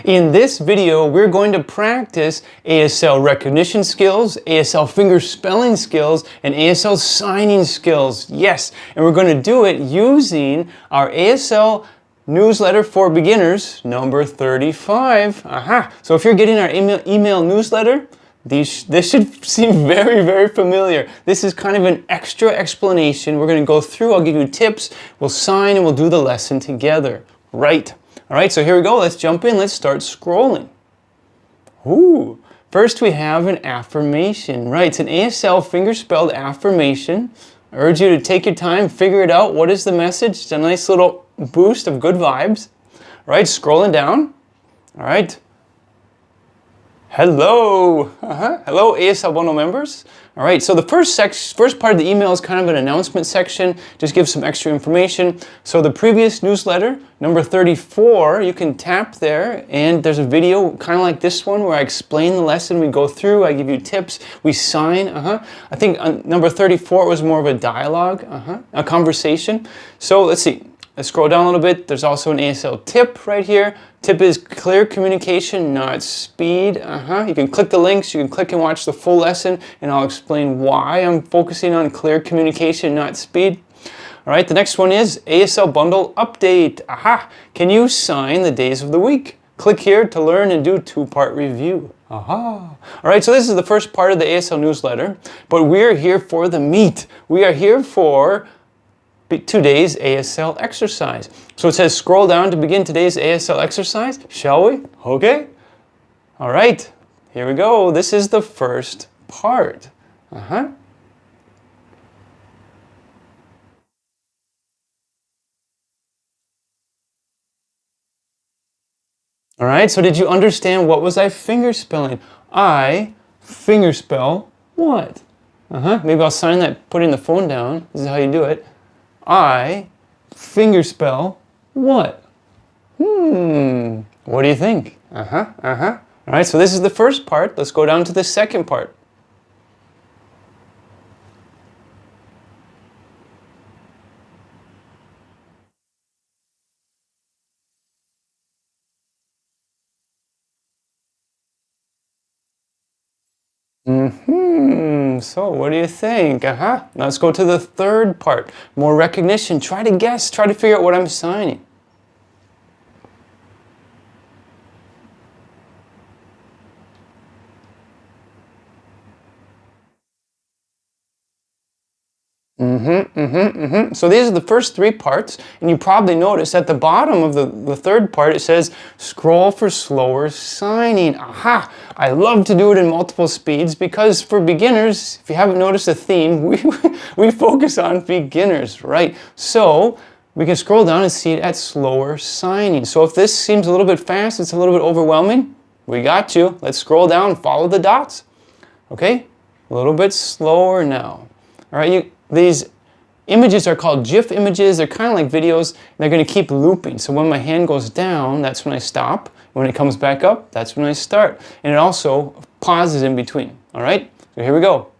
In this video, we're going to practice ASL recognition skills, ASL fingerspelling skills, and ASL signing skills. Yes, and we're going to do it using our ASL newsletter for beginners, number 35. Aha! So if you're getting our email newsletter, this should seem very, very familiar. This is kind of an extra explanation. We're going to go through, I'll give you tips, we'll sign, and we'll do the lesson together. Right. All right, so here we go. Let's jump in. Let's start scrolling. Ooh. First, we have an affirmation. Right, it's an ASL fingerspelled affirmation. I urge you to take your time, figure it out. What is the message? It's a nice little boost of good vibes. Right, scrolling down. All right. Hello. Hello, ASL Bundle members. All right, so the first part of the email is kind of an announcement section, just gives some extra information. So the previous newsletter, number 34, you can tap there, and there's a video kind of like this one where I explain the lesson, we go through, I give you tips, we sign. I think on number 34 was more of a dialogue, a conversation. So let's see. Let's scroll down a little bit. There's also an ASL tip right here. Tip is clear communication, not speed. You can click the links, you can click and watch the full lesson, and I'll explain why I'm focusing on clear communication, not speed. All right, the next one is ASL bundle update. Can you sign the days of the week? Click here to learn and do two-part review. All right, so this is the first part of the ASL newsletter, but we're here for the meat. We are here for today's ASL exercise. So it says scroll down to begin today's ASL exercise. Shall we? Okay. All right. Here we go. This is the first part. All right. So did you understand what was I fingerspelling? I fingerspell what? Maybe I'll sign that putting the phone down. This is how you do it. I fingerspell what? What do you think? All right, so this is the first part. Let's go down to the second part. So what do you think? Now let's go to the third part. More recognition. Try to guess. Try to figure out what I'm signing. So these are the first three parts, and you probably notice at the bottom of the third part it says scroll for slower signing. I love to do it in multiple speeds because for beginners, if you haven't noticed a theme, we focus on beginners, right? So we can scroll down and see it at slower signing. So if this seems a little bit fast, it's a little bit overwhelming, we got you. Let's scroll down, follow the dots. Okay, a little bit slower now. All right, these images are called GIF images. They're kind of like videos. They're going to keep looping. So when my hand goes down, that's when I stop. When it comes back up, that's when I start. And it also pauses in between. All right? So here we go.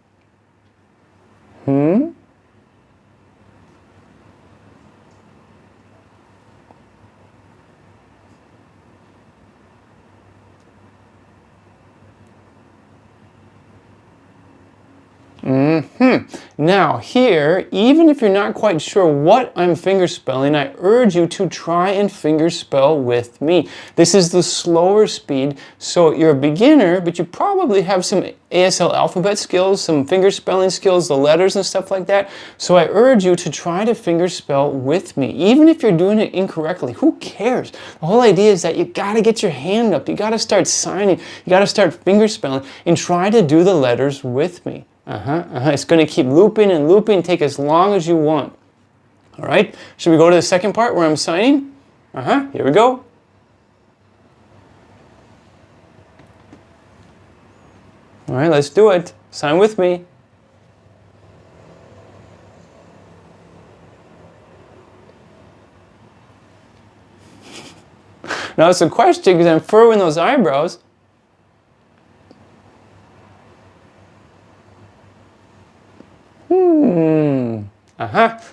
Now here, even if you're not quite sure what I'm fingerspelling, I urge you to try and fingerspell with me. This is the slower speed, so you're a beginner, but you probably have some ASL alphabet skills, some fingerspelling skills, the letters and stuff like that. So I urge you to try to fingerspell with me. Even if you're doing it incorrectly, who cares? The whole idea is that you gotta get your hand up, you gotta start signing, you gotta start fingerspelling, and try to do the letters with me. It's going to keep looping and looping, take as long as you want. All right, should we go to the second part where I'm signing? Here we go. All right, let's do it. Sign with me. Now it's a question because I'm furrowing those eyebrows.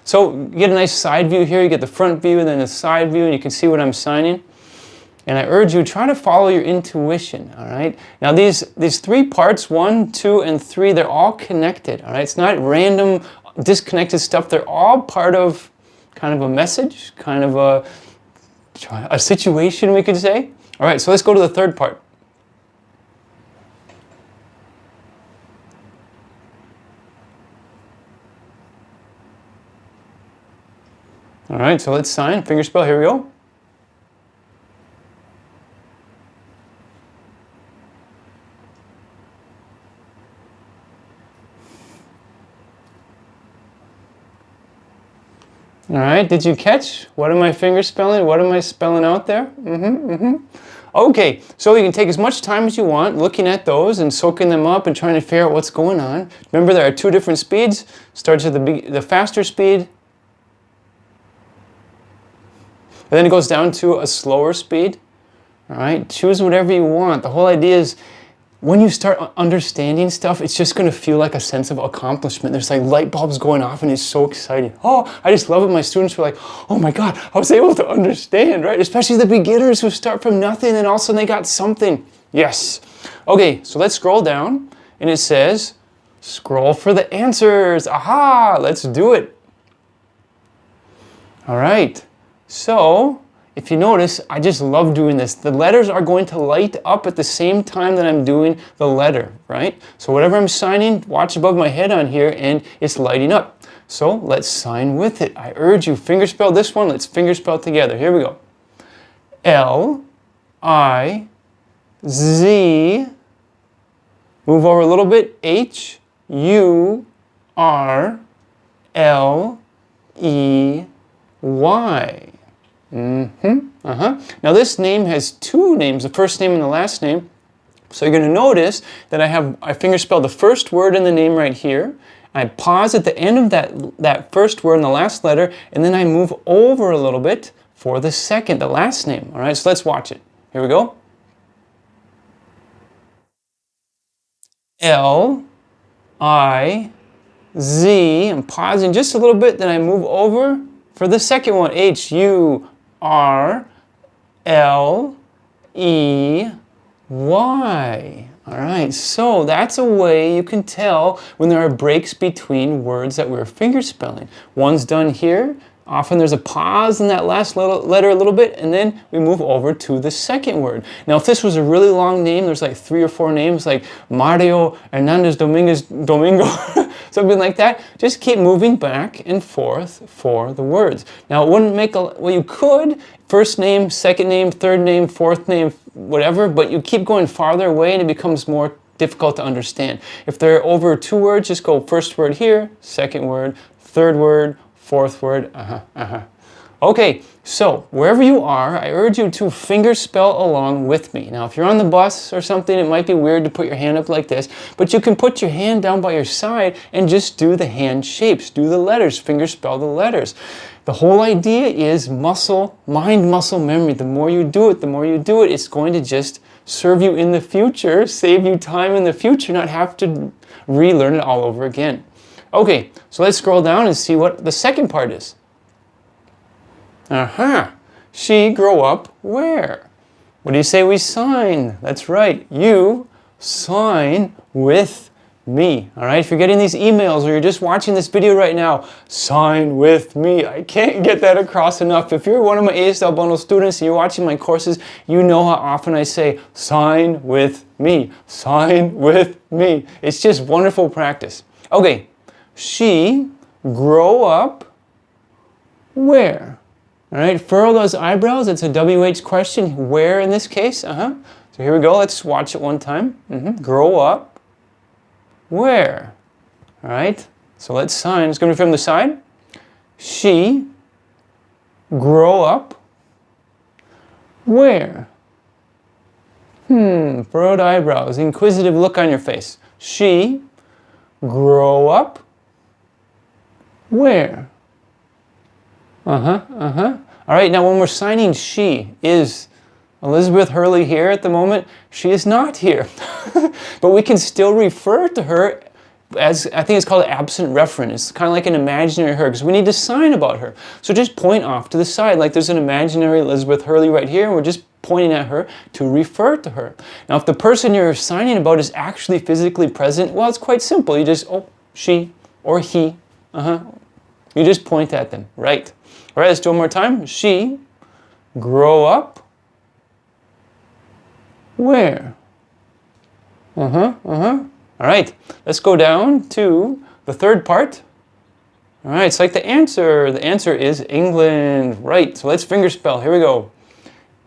So you get a nice side view here, you get the front view and then the side view, and you can see what I'm signing. And I urge you, try to follow your intuition, all right? Now these 3 parts, 1, 2, and 3, they're all connected, all right? It's not random, disconnected stuff. They're all part of kind of a message, kind of a situation, we could say. All right, so let's go to the third part. All right, so let's sign. Fingerspell, here we go. All right, did you catch? What am I fingerspelling? What am I spelling out there? Okay, so you can take as much time as you want looking at those and soaking them up and trying to figure out what's going on. Remember, there are 2 different speeds. Starts at the faster speed, and then it goes down to a slower speed. All right, choose whatever you want. The whole idea is when you start understanding stuff, it's just going to feel like a sense of accomplishment. There's like light bulbs going off and it's so exciting. Oh, I just love it. My students were like, oh my God, I was able to understand, right? Especially the beginners who start from nothing and all of a sudden they got something. Yes. Okay, so let's scroll down and it says, scroll for the answers. Aha, let's do it. All right, so if you notice, I just love doing this. The letters are going to light up at the same time that I'm doing the letter, right? So whatever I'm signing, watch above my head on here and it's lighting up. So let's sign with it. I urge you, fingerspell this one. Let's fingerspell together. Here we go. L-I-Z. Move over a little bit. H-U-R-L-E-Y. Now this name has 2 names, the first name and the last name. So you're going to notice that I fingerspell the first word in the name right here. I pause at the end of that first word in the last letter, and then I move over a little bit for the second, the last name. All right, so let's watch it. Here we go. L-I-Z. I'm pausing just a little bit, then I move over for the second one. H-U-R-L-E-Y. All right, so that's a way you can tell when there are breaks between words that we're fingerspelling. One's done here. Often there's a pause in that last letter a little bit, and then we move over to the second word. Now, if this was a really long name, there's like 3 or 4 names, like Mario Hernandez Domingo, something like that, just keep moving back and forth for the words. Now, it wouldn't make well, you could, first name, second name, third name, fourth name, whatever, but you keep going farther away and it becomes more difficult to understand. If they're over 2 words, just go first word here, second word, third word, fourth word, Okay, so wherever you are, I urge you to fingerspell along with me. Now, if you're on the bus or something, it might be weird to put your hand up like this, but you can put your hand down by your side and just do the hand shapes, do the letters, fingerspell the letters. The whole idea is mind-muscle memory. The more you do it, it's going to just serve you in the future, save you time in the future, not have to relearn it all over again. Okay, so let's scroll down and see what the second part is. She grow up where? What do you say we sign? That's right, you sign with me. All right, if you're getting these emails or you're just watching this video right now, sign with me. I can't get that across enough. If you're one of my ASL Bundle students and you're watching my courses, you know how often I say, sign with me, sign with me. It's just wonderful practice. Okay, she grow up where? All right, furrow those eyebrows. It's a WH question. Where in this case? So here we go. Let's watch it one time. Grow up where? All right, so let's sign. It's going to be from the side. She grow up where? Furrowed eyebrows. Inquisitive look on your face. She grow up where? All right, now when we're signing she, is Elizabeth Hurley here at the moment? She is not here. But we can still refer to her as, I think it's called absent referent. It's kind of like an imaginary her, because we need to sign about her. So just point off to the side, like there's an imaginary Elizabeth Hurley right here, and we're just pointing at her to refer to her. Now, if the person you're signing about is actually physically present, well, it's quite simple. You just, oh, she or he, you just point at them, right? All right, let's do it one more time. She grow up where? All right, let's go down to the third part. All right, it's like the answer. The answer is England, right? So let's fingerspell. Here we go.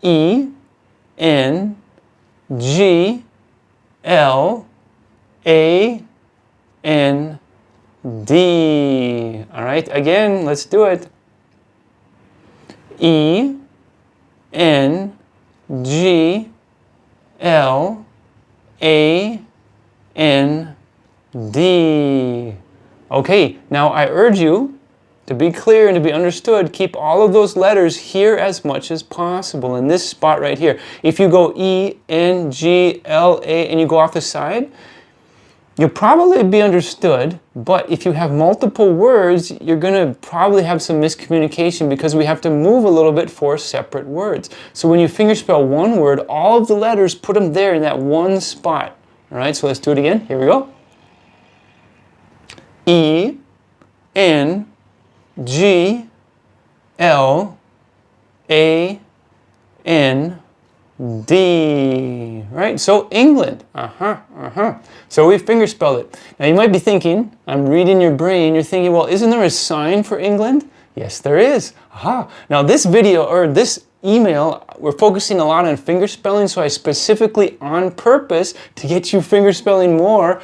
E, N, G, L, A, N, D. All right, again, let's do it. E, N, G, L, A, N, D. Okay, now I urge you to be clear and to be understood, keep all of those letters here as much as possible in this spot right here. If you go E, N, G, L, A, and you go off the side, you'll probably be understood, but if you have multiple words, you're going to probably have some miscommunication because we have to move a little bit for separate words. So when you fingerspell one word, all of the letters, put them there in that one spot. All right, so let's do it again. Here we go. E, N, G, L, A, N, D. Right? So England. So we fingerspelled it. Now you might be thinking, I'm reading your brain, you're thinking, well, isn't there a sign for England? Yes, there is. Now this video, or this email, we're focusing a lot on fingerspelling, so I specifically, on purpose, to get you fingerspelling more,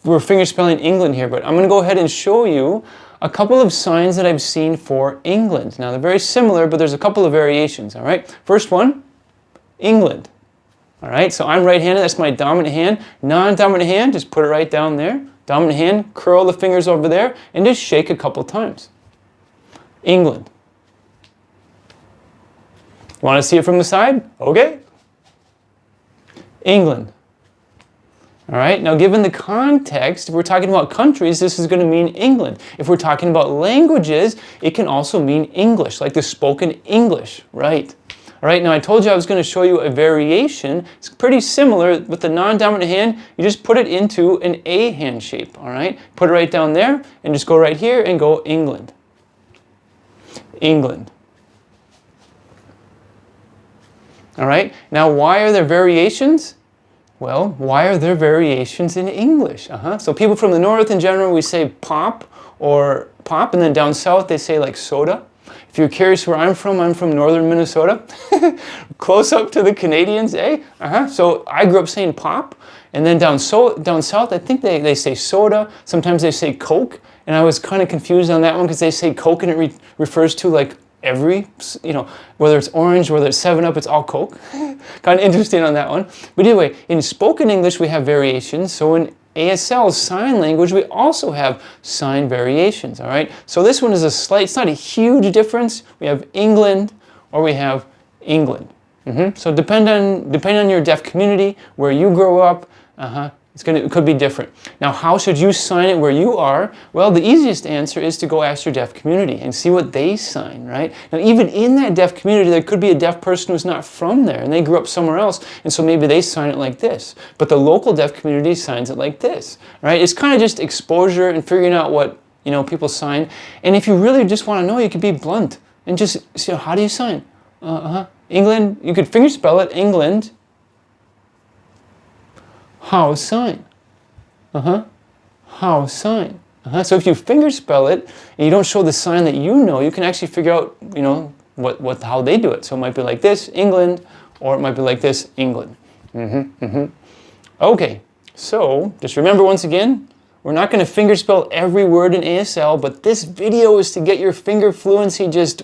we're fingerspelling England here, but I'm going to go ahead and show you a couple of signs that I've seen for England. Now they're very similar, but there's a couple of variations, all right? First one, England. All right, so I'm right-handed, that's my dominant hand. Non-dominant hand, just put it right down there. Dominant hand, curl the fingers over there, and just shake a couple times. England. Want to see it from the side? Okay. England. All right, now given the context, if we're talking about countries, this is going to mean England. If we're talking about languages, it can also mean English, like the spoken English, right? All right, now I told you I was going to show you a variation. It's pretty similar with the non-dominant hand. You just put it into an A hand shape, all right? Put it right down there and just go right here and go England. England. All right, now why are there variations? Well, why are there variations in English? So people from the north in general, we say pop or pop, and then down south they say like soda. If you're curious where I'm from northern Minnesota. Close up to the Canadians, eh? So I grew up saying pop, and then down south I think they say soda, sometimes they say Coke, and I was kind of confused on that one because they say Coke and it refers to like every, whether it's orange, whether it's 7-Up, it's all Coke. Kind of interesting on that one. But anyway, in spoken English, we have variations. So in ASL sign language, we also have sign variations, all right? So this one is it's not a huge difference. We have England or we have England. So depending on your deaf community, where you grow up, it could be different. Now, how should you sign it where you are? Well, the easiest answer is to go ask your deaf community and see what they sign, right? Now, even in that deaf community, there could be a deaf person who's not from there, and they grew up somewhere else, and so maybe they sign it like this. But the local deaf community signs it like this, right? It's kind of just exposure and figuring out what, people sign. And if you really just want to know, you can be blunt and just see, how do you sign? England, you could fingerspell it, England. How sign? How sign? So if you fingerspell it and you don't show the sign that you can actually figure out, how they do it. So it might be like this, England, or it might be like this, England. Okay, so just remember once again, we're not going to fingerspell every word in ASL, but this video is to get your finger fluency just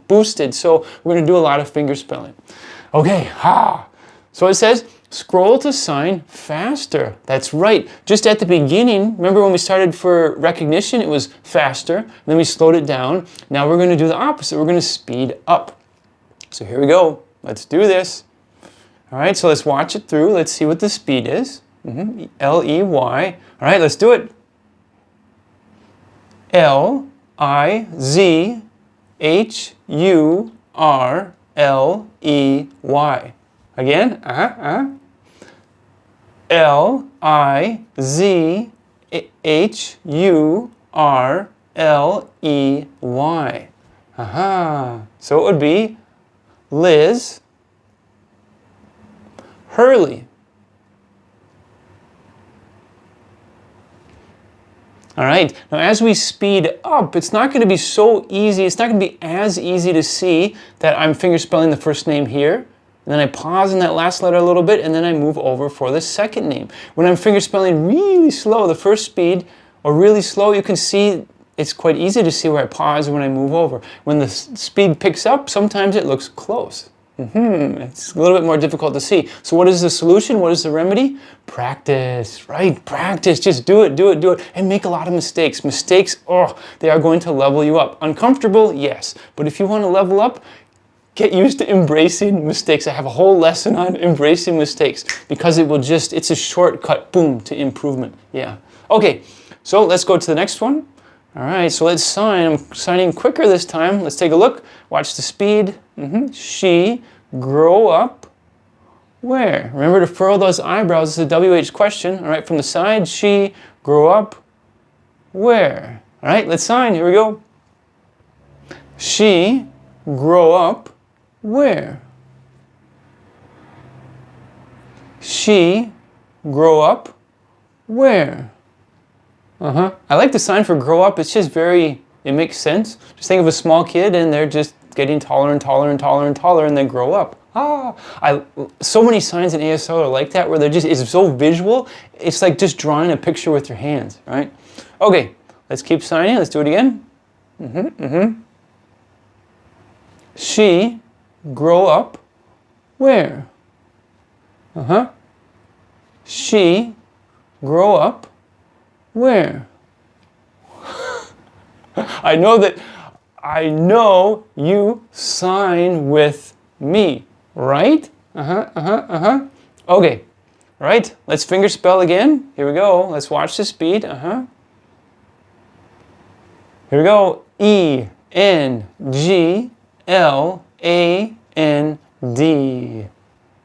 boosted. So we're going to do a lot of fingerspelling. Okay, so it says, scroll to sign faster. That's right. Just at the beginning, remember when we started for recognition, it was faster. Then we slowed it down. Now we're going to do the opposite. We're going to speed up. So here we go. Let's do this. All right, so let's watch it through. Let's see what the speed is. L-E-Y. All right, let's do it. L-I-Z-H-U-R L-E-Y. Again, L-I-Z-H-U-R-L-E-Y. So it would be Liz Hurley. All right, now as we speed up, it's not going to be so easy, it's not going to be as easy to see that I'm fingerspelling the first name here, and then I pause in that last letter a little bit, and then I move over for the second name. When I'm fingerspelling really slow, the first speed, or really slow, you can see it's quite easy to see where I pause when I move over. When the speed picks up, sometimes it looks close. It's a little bit more difficult to see. So what is the solution? What is the remedy? Practice, right? Practice. Just do it, do it, do it. And make a lot of mistakes. Mistakes, oh, they are going to level you up. Uncomfortable? Yes. But if you want to level up, get used to embracing mistakes. I have a whole lesson on embracing mistakes because it will just, it's a shortcut, boom, to improvement. Yeah. Okay, so let's go to the next one. All right, so let's sign. I'm signing quicker this time. Let's take a look. Watch the speed. She grow up where? Remember to furrow those eyebrows. It's a WH question. All right, from the side. She grow up where? All right, let's sign. Here we go. She grow up where? She grow up where? I like the sign for grow up. It's just very, it makes sense. Just think of a small kid and they're just getting taller and taller and taller and taller and they grow up. So many signs in ASL are like that where they're just, it's so visual. It's like just drawing a picture with your hands, right? Okay, let's keep signing. Let's do it again. She grow up where? She grow up where? I know you sign with me, right? Okay, right, let's fingerspell again. Here we go, let's watch the speed, Here we go, E-N-G-L-A-N-D.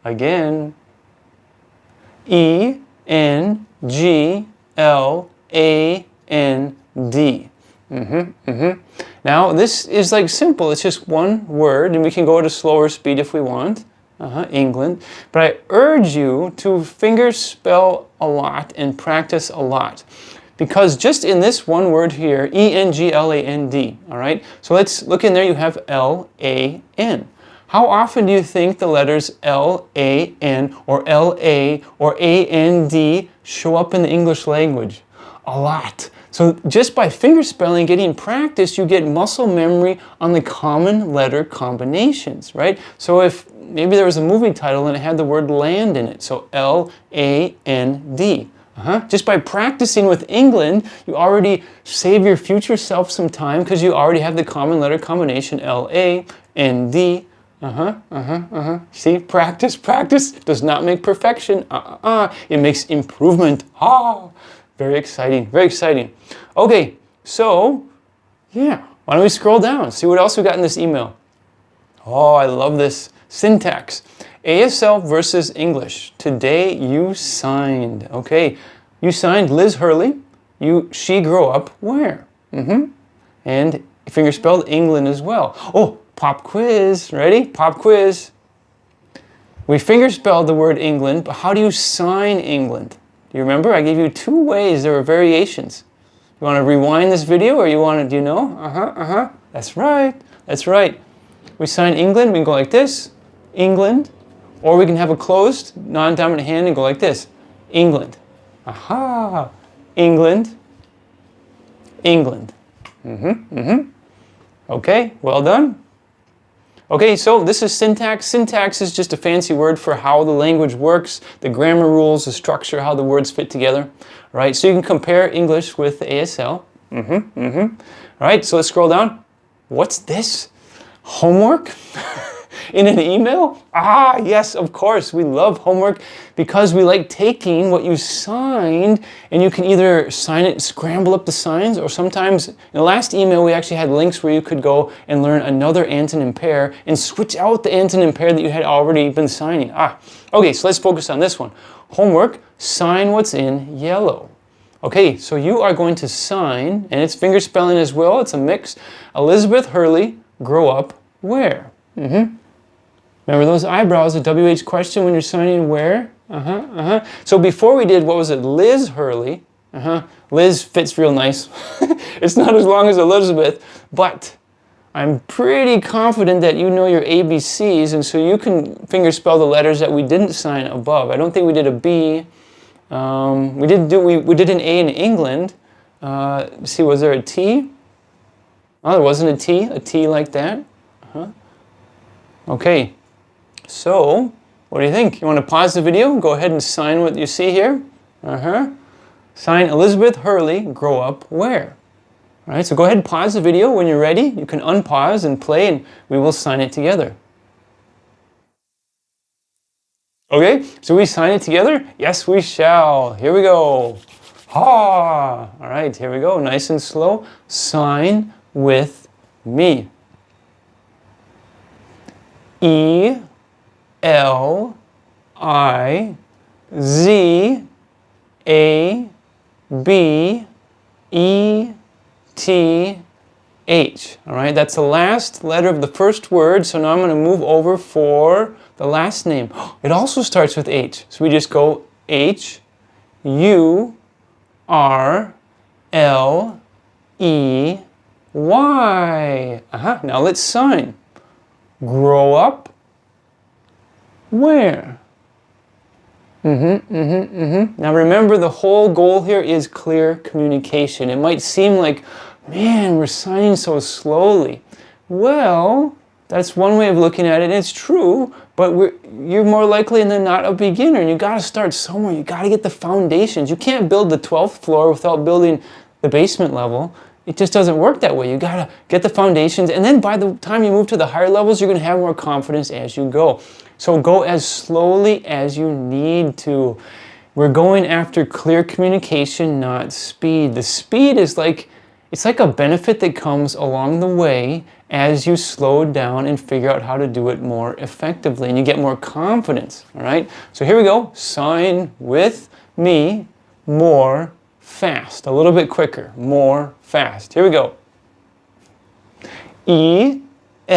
Again, E-N-G-L-A-N-D. Now this is like simple, it's just one word and we can go at a slower speed if we want, England, but I urge you to fingerspell a lot and practice a lot because just in this one word here, E-N-G-L-A-N-D, all right? So let's look in there, you have L-A-N. How often do you think the letters L-A-N or L-A or A-N-D show up in the English language? A lot. So just by fingerspelling, getting practice, you get muscle memory on the common letter combinations, right? So if maybe there was a movie title and it had the word land in it, so L-A-N-D. Just by practicing with England, you already save your future self some time because you already have the common letter combination L-A-N-D. See, practice, practice does not make perfection. It makes improvement. Very exciting, very exciting. Okay, so, yeah, why don't we scroll down, see what else we got in this email. Oh, I love this. Syntax. ASL versus English. Today you signed. Okay, you signed Liz Hurley. She grew up where? And fingerspelled England as well. Oh, pop quiz. Ready? Pop quiz. We fingerspelled the word England, but how do you sign England? Do you remember? I gave you two ways. There were variations. You want to rewind this video or you want to, do you know? That's right. That's right. We sign England, we can go like this, England, or we can have a closed, non-dominant hand and go like this, England. England, England. Okay, well done. Okay, so this is syntax. Syntax is just a fancy word for how the language works, the grammar rules, the structure, how the words fit together. All right, so you can compare English with ASL. All right, so let's scroll down. What's this? Homework? in an email? Ah, yes, of course. We love homework because we like taking what you signed and you can either sign it, scramble up the signs, or sometimes in the last email we actually had links where you could go and learn another antonym pair and switch out the antonym pair that you had already been signing. Okay, so let's focus on this one. Homework, sign what's in yellow. Okay, so you are going to sign, and it's fingerspelling as well, it's a mix. Elizabeth Hurley, grow up where? Remember those eyebrows, a WH question when you're signing where? So before we did, what was it, Liz Hurley. Liz fits real nice. It's not as long as Elizabeth, but I'm pretty confident that you know your ABCs, and so you can fingerspell the letters that we didn't sign above. I don't think we did a B. We did an A in England. See, was there a T? Oh, there wasn't a T like that. Okay, so what do you think? You want to pause the video? Go ahead and sign what you see here. Sign Elizabeth Hurley, grow up where? All right, so go ahead and pause the video. When you're ready, you can unpause and play, and we will sign it together. Okay, so we sign it together? Yes, we shall. Here we go. Ha! All right, here we go. Nice and slow. Sign with me. E-L-I-Z-A-B-E-T-H. All right, that's the last letter of the first word, so now I'm going to move over for the last name. It also starts with H. So we just go H-U-R-L-E-Y. Now let's sign. Grow up where? Now remember, the whole goal here is clear communication. It might seem like, man, we're signing so slowly. Well, that's one way of looking at it, and it's true, but you're more likely than not a beginner, and you got to start somewhere. You got to get the foundations. You can't build the 12th floor without building the basement level. It just doesn't work that way. You got to get the foundations, and then by the time you move to the higher levels, you're going to have more confidence as you go. So go as slowly as you need to. We're going after clear communication, not speed. The speed is it's like a benefit that comes along the way as you slow down and figure out how to do it more effectively, and you get more confidence, all right? So here we go. Sign with me, more fast. A little bit quicker, more fast. Here we go. E-L-I-Z-A-B-E-T-H.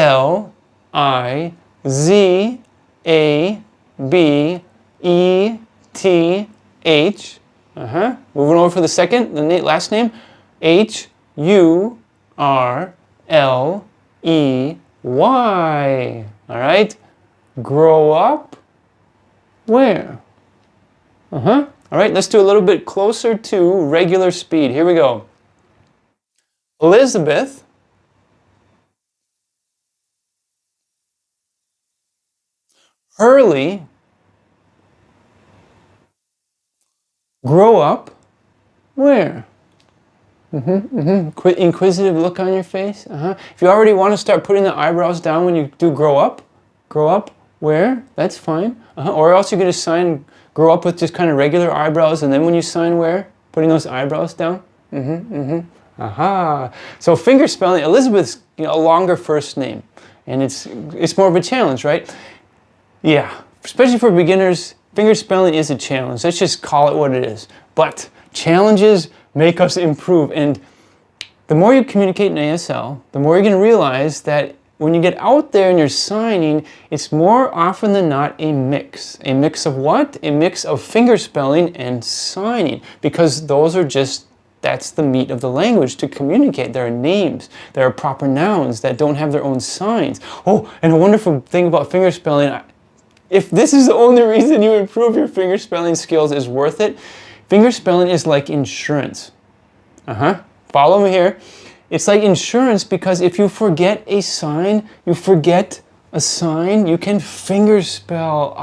Moving over for the second, the last name. H-U-R-L-E-Y. All right? Grow up where? All right, let's do a little bit closer to regular speed. Here we go. Elizabeth Hurley, grow up where? Inquisitive look on your face. If you already want to start putting the eyebrows down when you do grow up where? That's fine. Or else you can just sign grow up with just kind of regular eyebrows, and then when you sign where? Putting those eyebrows down. So fingerspelling, Elizabeth's a longer first name, and it's more of a challenge, right? Yeah, especially for beginners, fingerspelling is a challenge. Let's just call it what it is. But challenges make us improve, and the more you communicate in ASL, the more you're going to realize that when you get out there and you're signing, it's more often than not a mix. A mix of what? A mix of fingerspelling and signing, because those are that's the meat of the language, to communicate. There are names, there are proper nouns that don't have their own signs. Oh, and a wonderful thing about fingerspelling, if this is the only reason you improve your fingerspelling skills is worth it, fingerspelling is like insurance. Follow me here. It's like insurance, because if you forget a sign, you can fingerspell,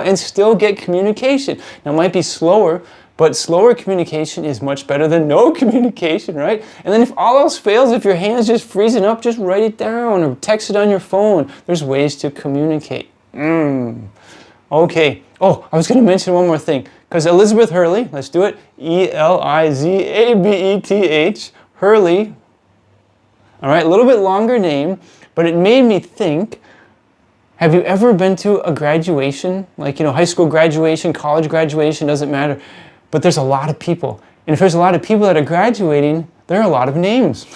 and still get communication. Now it might be slower, But slower communication is much better than no communication, right? And then if all else fails, if your hand's just freezing up, just write it down or text it on your phone. There's ways to communicate. Okay. Oh, I was going to mention one more thing. Because Elizabeth Hurley, let's do it. Elizabeth, Hurley. All right, a little bit longer name, but it made me think, have you ever been to a graduation? Like, high school graduation, college graduation, doesn't matter. But there's a lot of people. And if there's a lot of people that are graduating, there are a lot of names.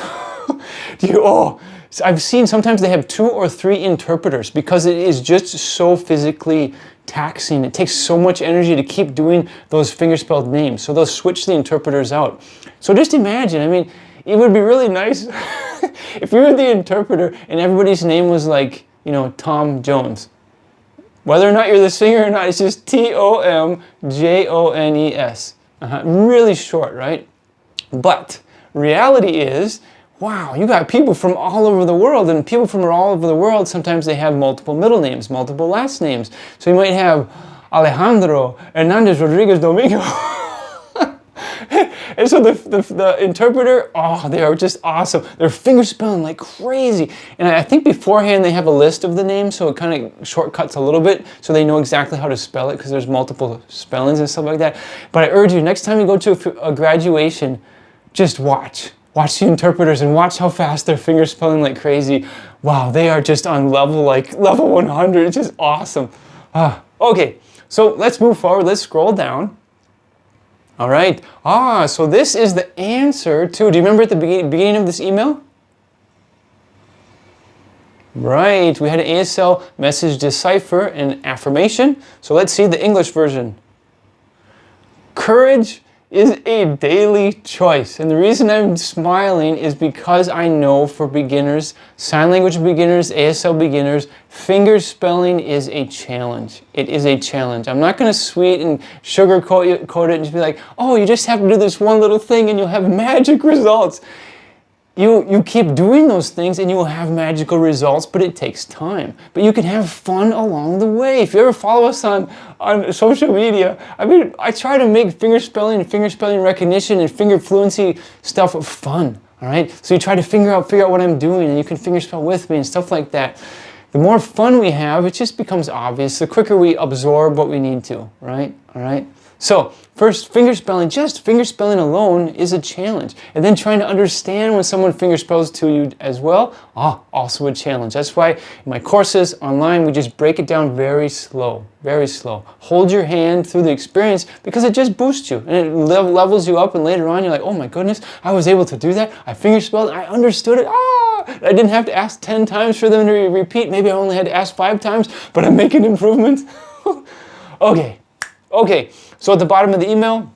I've seen sometimes they have 2 or 3 interpreters because it is just so physically taxing. It takes so much energy to keep doing those fingerspelled names. So they'll switch the interpreters out. So just imagine, it would be really nice if you were the interpreter and everybody's name was like, Tom Jones. Whether or not you're the singer or not, it's just Tomjones. Really short, right? But reality is, wow, you got people from all over the world, and people from all over the world, sometimes they have multiple middle names, multiple last names. So you might have Alejandro Hernandez Rodriguez Domingo. And so the interpreter, they are just awesome. They're fingerspelling like crazy. And I think beforehand they have a list of the names, so it kind of shortcuts a little bit, so they know exactly how to spell it, because there's multiple spellings and stuff like that. But I urge you, next time you go to a graduation, just watch. Watch the interpreters and watch how fast they're fingerspelling like crazy. Wow, they are just on level 100. It's just awesome. Okay, so let's move forward. Let's scroll down. All right. So this is the answer to, do you remember at the beginning of this email? Right, we had an ASL Message, decipher, and affirmation. So let's see the English version. Courage is a daily choice. And the reason I'm smiling is because I know for beginners, sign language beginners, ASL beginners, fingerspelling is a challenge. It is a challenge. I'm not going to sweet and sugarcoat it and just be like, oh, you just have to do this one little thing and you'll have magic results. You keep doing those things and you will have magical results, but it takes time. But you can have fun along the way. If you ever follow us on social media, I try to make fingerspelling recognition and finger fluency stuff fun, all right? So you try to figure out what I'm doing, and you can fingerspell with me and stuff like that. The more fun we have, it just becomes obvious. The quicker we absorb what we need to, right? All right? So, first, just fingerspelling alone is a challenge. And then trying to understand when someone fingerspells to you as well, also a challenge. That's why in my courses online, we just break it down very slow, very slow. Hold your hand through the experience because it just boosts you and it levels you up, and later on you're like, oh my goodness, I was able to do that. I fingerspelled, I understood it. I didn't have to ask 10 times for them to repeat. Maybe I only had to ask 5 times, but I'm making improvements. Okay, so at the bottom of the email,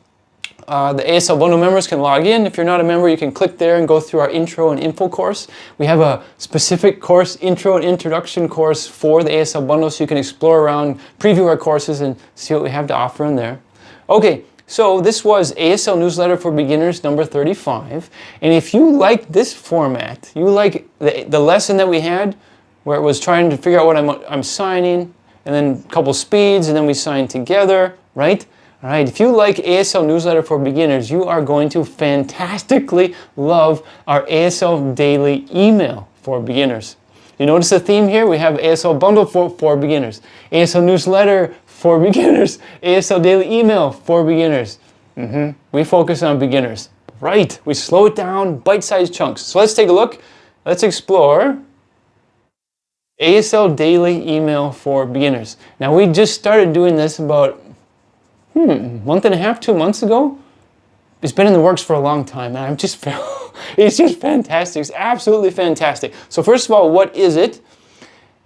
the ASL Bundle members can log in. If you're not a member, you can click there and go through our intro and info course. We have a specific course, intro and introduction course for the ASL Bundle, so you can explore around, preview our courses, and see what we have to offer in there. Okay, so this was ASL Newsletter for Beginners number 35. And if you like this format, you like the lesson that we had, where it was trying to figure out what I'm signing, and then a couple speeds, and then we sign together, right? All right, if you like ASL Newsletter for Beginners, you are going to fantastically love our ASL Daily Email for Beginners. You notice the theme here? We have ASL Bundle for Beginners, ASL Newsletter for Beginners, ASL Daily Email for Beginners. We focus on beginners, right? We slow it down, bite-sized chunks. So let's take a look. Let's explore ASL Daily Email for Beginners. Now, we just started doing this about month and a half, 2 months ago. It's been in the works for a long time, and it's just fantastic. It's absolutely fantastic. So first of all, what is it?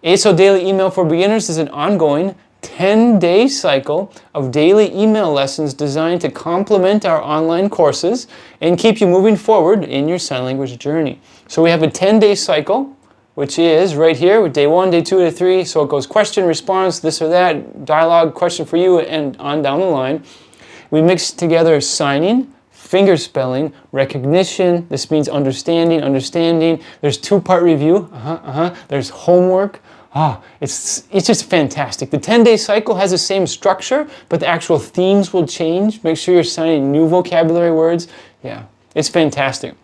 ASL Daily Email for Beginners is an ongoing 10-day cycle of daily email lessons designed to complement our online courses and keep you moving forward in your sign language journey. So we have a 10-day cycle, which is right here with day 1, day 2, day 3. So it goes question, response, this or that, dialogue, question for you, and on down the line. We mix together signing, fingerspelling, recognition. This means understanding. There's 2-part review. There's homework, It's just fantastic. The 10-day cycle has the same structure, but the actual themes will change. Make sure you're signing new vocabulary words. Yeah, it's fantastic.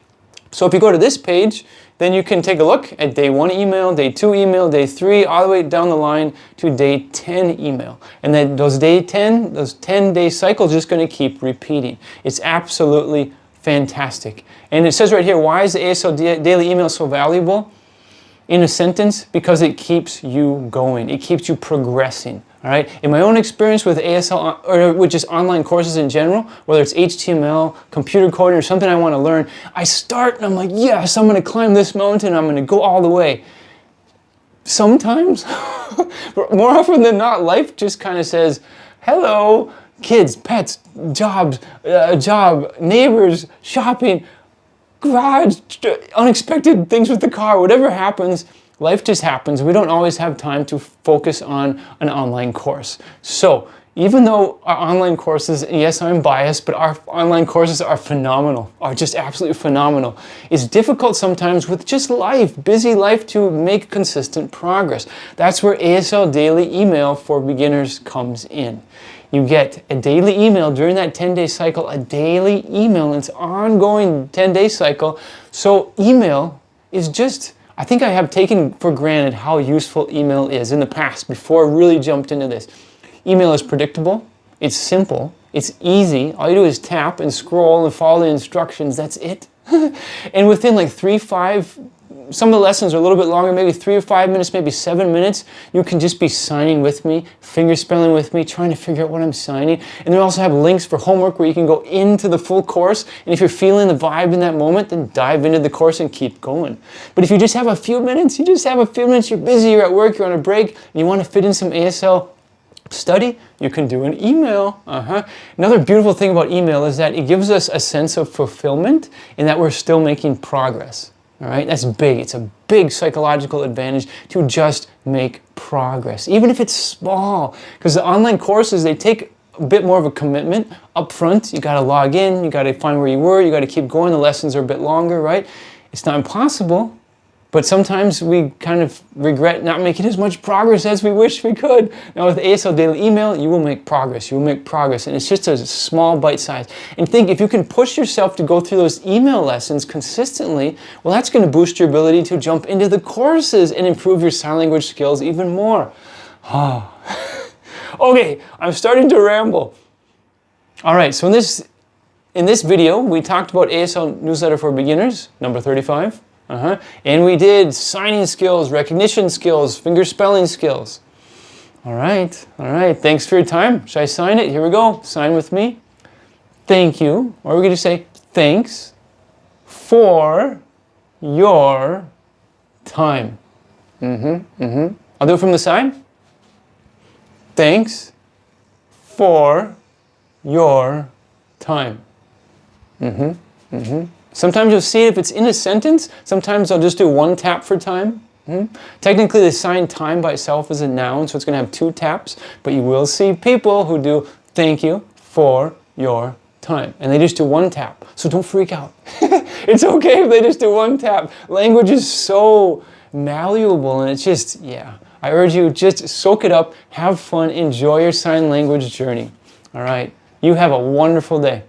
So if you go to this page, then you can take a look at day 1 email, day 2 email, day 3, all the way down the line to day 10 email. And then those 10-day cycles are just going to keep repeating. It's absolutely fantastic. And it says right here, why is the ASL daily email so valuable? In a sentence, because it keeps you going. It keeps you progressing. All right. In my own experience with ASL, or with just online courses in general, whether it's HTML, computer coding, or something I want to learn, I start and I'm like, yes, I'm going to climb this mountain. I'm going to go all the way. Sometimes, more often than not, life just kind of says, hello, kids, pets, jobs, job, neighbors, shopping, garage, unexpected things with the car, whatever happens, life just happens. We don't always have time to focus on an online course. So even though our online courses, yes, I'm biased, but our online courses are phenomenal, are just absolutely phenomenal. It's difficult sometimes with just life, busy life, to make consistent progress. That's where ASL Daily Email for Beginners comes in. You get a daily email during that 10-day cycle, a daily email, and it's ongoing 10-day cycle. So email is just, I think I have taken for granted how useful email is in the past before I really jumped into this. Email is predictable, it's simple, it's easy. All you do is tap and scroll and follow the instructions, that's it. And within like 3-5, some of the lessons are a little bit longer, maybe 3 or 5 minutes, maybe 7 minutes. You can just be signing with me, fingerspelling with me, trying to figure out what I'm signing. And they also have links for homework where you can go into the full course. And if you're feeling the vibe in that moment, then dive into the course and keep going. But if you just have a few minutes, you're busy, you're at work, you're on a break, and you want to fit in some ASL study, you can do an email. Another beautiful thing about email is that it gives us a sense of fulfillment in that we're still making progress. All right, that's big. It's a big psychological advantage to just make progress, even if it's small. Because the online courses, they take a bit more of a commitment up front. You got to log in, you got to find where you were, you got to keep going. The lessons are a bit longer, right? It's not impossible, but sometimes we kind of regret not making as much progress as we wish we could. Now with ASL Daily Email, you will make progress. You will make progress, and it's just a small bite size. And think, if you can push yourself to go through those email lessons consistently, well, that's going to boost your ability to jump into the courses and improve your sign language skills even more. Okay, I'm starting to ramble. All right, so in this video, we talked about ASL Newsletter for Beginners, number 35. And we did signing skills, recognition skills, fingerspelling skills. All right. Thanks for your time. Should I sign it? Here we go. Sign with me. Thank you. Or we're going to say thanks for your time. I'll do it from the side. Thanks for your time. Sometimes you'll see it if it's in a sentence. Sometimes I'll just do 1 tap for time. Technically, the sign time by itself is a noun, so it's going to have 2 taps. But you will see people who do thank you for your time. And they just do 1 tap. So don't freak out. It's okay if they just do 1 tap. Language is so malleable, and it's just, yeah. I urge you, just soak it up, have fun, enjoy your sign language journey. All right. You have a wonderful day.